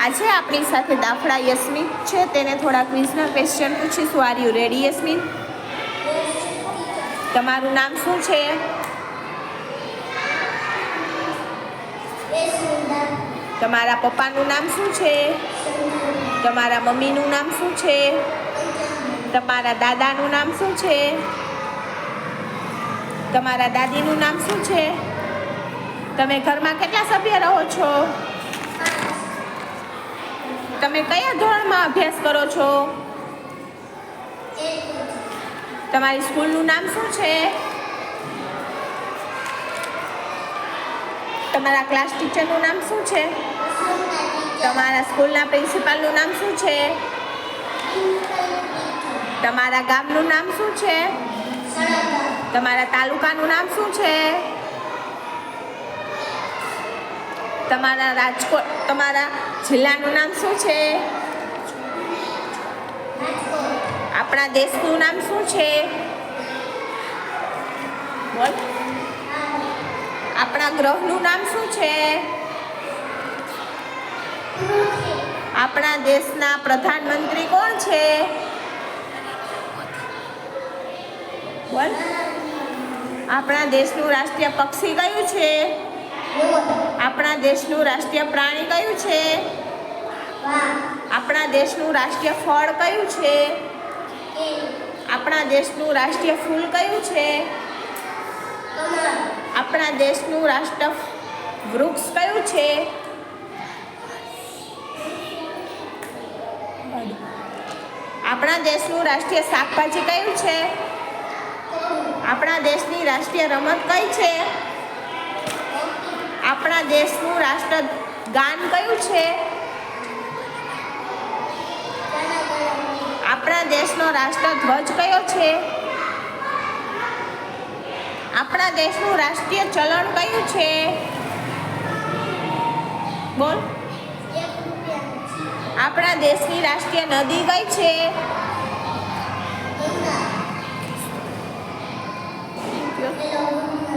આજે આપણી સાથે દાફડા યસ્મીન છે. તેને થોડા ક્વિઝના ક્વેશ્ચન પૂછીશું. Are you ready Yasmin? તમારું નામ શું છે? તમારા પપ્પાનું નામ શું છે? તમારા મમ્મીનું નામ શું છે? તમારા દાદાનું નામ શું છે? તમારા દાદીનું નામ શું છે? તમે ઘરમાં કેટલા સભ્ય રહો છો? તમે કયા ધોરણમાં અભ્યાસ કરો છો? તમારી સ્કૂલનું નામ શું છે? તમારા ક્લાસ ટીચરનું નામ શું છે? તમારા સ્કૂલના પ્રિન્સિપાલનું નામ શું છે? તમારા ગામનું નામ શું છે? તમારા તાલુકાનું નામ શું છે? તમારા જિલ્લાનું નામ શું છે? આપણા દેશનું નામ શું છે? બોલ. આપણા ગ્રહનું નામ શું છે? આપણા દેશના પ્રધાનમંત્રી કોણ છે? બોલ. આપણા દેશનું રાષ્ટ્રીય પક્ષી કયું છે? આપણા દેશનું રાષ્ટ્રીય પ્રાણી કયું છે? આપણા દેશનું રાષ્ટ્રીય ફળ કયું છે? આપણા દેશનું રાષ્ટ્રીય ફૂલ કયું છે? આપણા દેશનું રાષ્ટ્ર વૃક્ષ કયું છે? આપણા દેશનું રાષ્ટ્રીય શાકભાજી કયું છે? આપણા દેશની રાષ્ટ્રીય રમત કઈ છે? આપણા દેશનું રાષ્ટ્ર ગાન કયું છે? આપણા દેશનો રાષ્ટ્રધ્વજ કયો છે? આપણા દેશનું રાષ્ટ્રીય ચલણ કયું છે? બોલ. આપણા દેશની રાષ્ટ્રીય નદી કઈ છે?